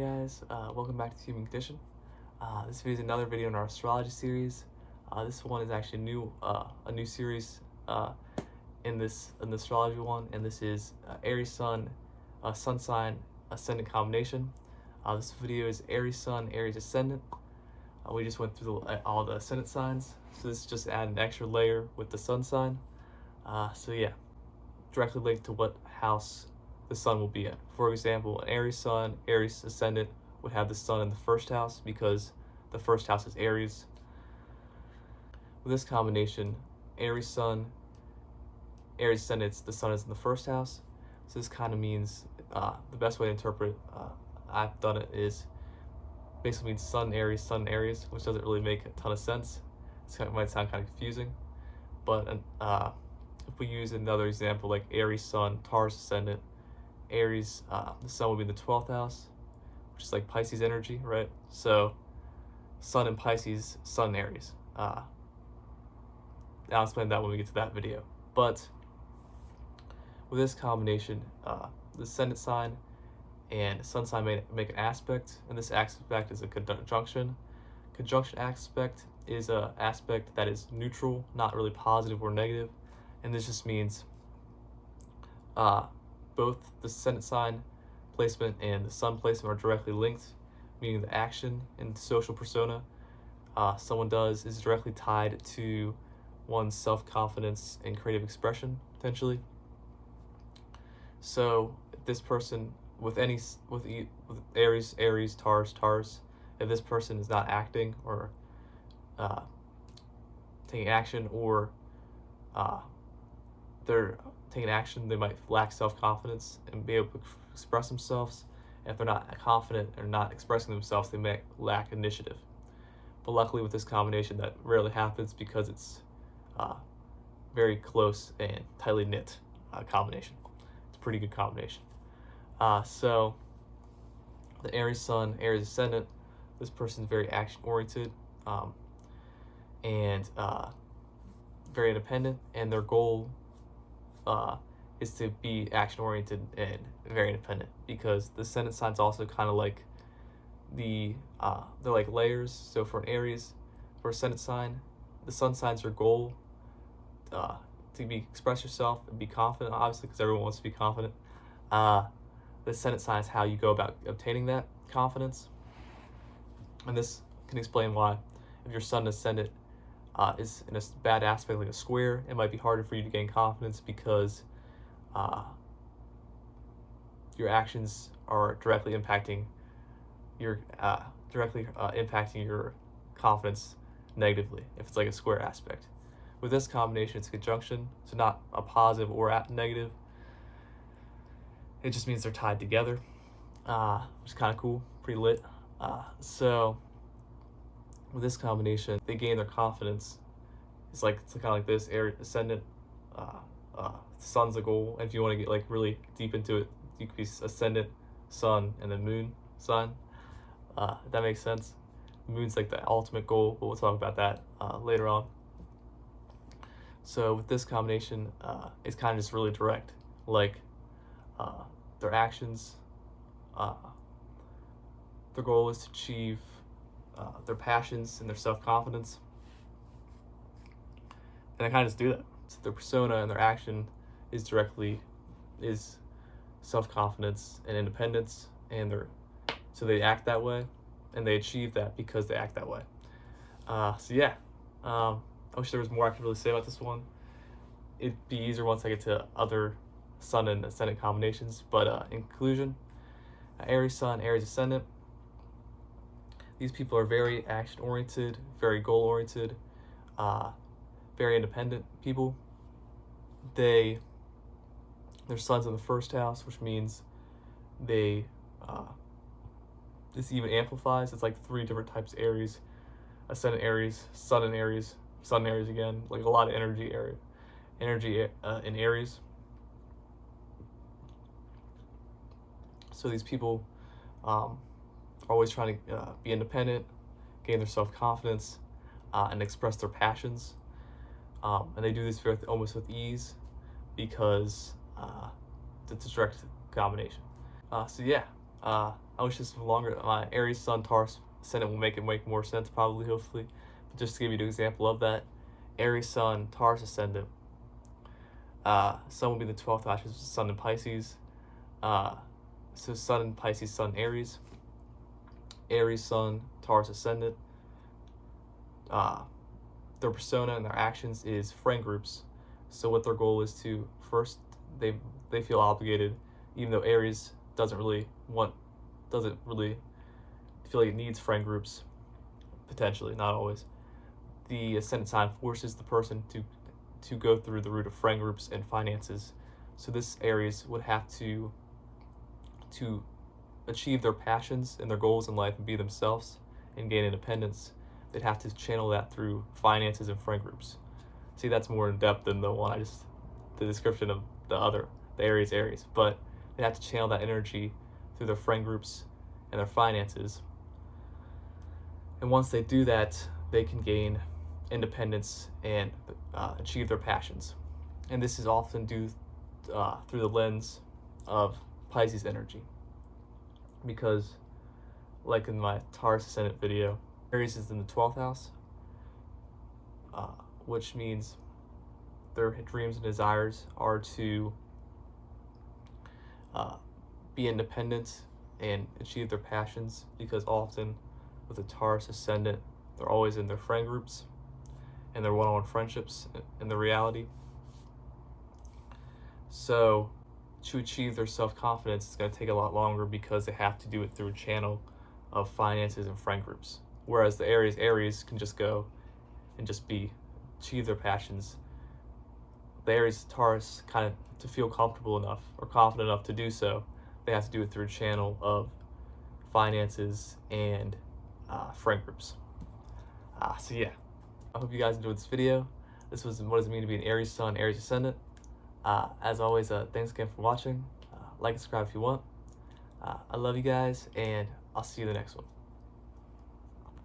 Hey guys, welcome back to Human Condition. This video is another video in our astrology series. This one is actually a new series in the astrology one, and this is Aries Sun, Sun sign Ascendant combination. This video is Aries Sun, Aries Ascendant. We just went through all the Ascendant signs, so this is just add an extra layer with the Sun sign. So yeah, directly linked to what house the sun will be in. For example, an Aries Sun, Aries Ascendant would have the sun in the first house because the first house is Aries. With this combination, Aries Sun, Aries Ascendant, the sun is in the first house. So this kind of means the best way to interpret I've done it is basically means sun Aries, which doesn't really make a ton of sense. It might sound kind of confusing, but if we use another example like Aries Sun, Taurus Ascendant, Aries, the sun will be in the 12th house, which is like Pisces energy, right? So sun in Pisces, sun in Aries. I'll explain that when we get to that video. But with this combination, the ascendant sign and sun sign make an aspect, and this aspect is a conjunction. Conjunction aspect is an aspect that is neutral, not really positive or negative, and this just means both the ascendant sign placement and the sun placement are directly linked, meaning the action and social persona someone does is directly tied to one's self-confidence and creative expression, potentially. So if this person with Aries, Taurus, if this person is not acting or taking action, or they're taking action, they might lack self-confidence and be able to express themselves. And if they're not confident or not expressing themselves, they may lack initiative. But luckily with this combination, that rarely happens because it's very close and tightly knit combination. It's a pretty good combination. So the Aries Sun, Aries Ascendant, this person's very action-oriented and very independent, and their goal is to be action-oriented and very independent, because the ascendant signs also kind of like they're like layers. So for an Aries, for ascendant sign, the sun sign's your goal to express yourself and be confident, obviously, because everyone wants to be confident. The ascendant sign is how you go about obtaining that confidence, and this can explain why if your sun ascendant is in a bad aspect like a square, it might be harder for you to gain confidence because your actions are directly impacting your confidence negatively if it's like a square aspect. With this combination, it's a conjunction, so not a positive or negative. It just means they're tied together, which is kind of cool, pretty lit. So with this combination, they gain their confidence. It's kind of like this: Aries Ascendant, sun's a goal. And if you want to get like really deep into it, you could be Ascendant, Sun, and then Moon, Sun. If that makes sense. The moon's like the ultimate goal, but we'll talk about that later on. So with this combination, it's kind of just really direct. Like their actions, their goal is to achieve their passions and their self-confidence, and they kind of just do that. So their persona and their action is self-confidence and independence, and so they act that way, and they achieve that because they act that way. So yeah, I wish there was more I could really say about this one. It'd be easier once I get to other sun and ascendant combinations, but in conclusion, Aries Sun, Aries Ascendant, these people are very action-oriented, very goal-oriented, very independent people. Their sun's in the first house, which means this even amplifies. It's like 3 different types of Aries: Ascendant Aries, Sun in Aries, Sun in Aries again, like a lot of energy in Aries. So these people are always trying to be independent, gain their self-confidence, and express their passions. And they do this almost with ease because it's a direct combination. So yeah, I I wish this was longer. My Aries Sun Taurus Ascendant will make it make more sense, probably, hopefully. But just to give you an example of that, Aries Sun Taurus Ascendant. Sun will be the 12th house, which is Sun in Pisces. So Sun in Pisces, Sun Aries. Aries Sun Taurus Ascendant. Their persona and their actions is friend groups. So what their goal is to first, they feel obligated, even though Aries doesn't really feel like it needs friend groups, potentially, not always. The ascendant sign forces the person to go through the route of friend groups and finances. So this Aries would have to achieve their passions and their goals in life and be themselves and gain independence. They'd have to channel that through finances and friend groups. See, that's more in depth than the description of the Aries, but they have to channel that energy through their friend groups and their finances. And once they do that, they can gain independence and achieve their passions. And this is often due through the lens of Pisces energy. Because, like in my Taurus Ascendant video, Aries is in the 12th house, which means their dreams and desires are to be independent and achieve their passions, because often with a Taurus Ascendant, they're always in their friend groups and their one-on-one friendships in the reality. So to achieve their self-confidence, it's going to take a lot longer because they have to do it through a channel of finances and friend groups. Whereas the Aries can just go and just achieve their passions. The Aries Taurus, kind of to feel comfortable enough or confident enough to do so, they have to do it through a channel of finances and friend groups. So yeah, I hope you guys enjoyed this video. This was what does it mean to be an Aries Sun, Aries Ascendant. As always, thanks again for watching. Like and subscribe if you want. I love you guys, and I'll see you in the next one.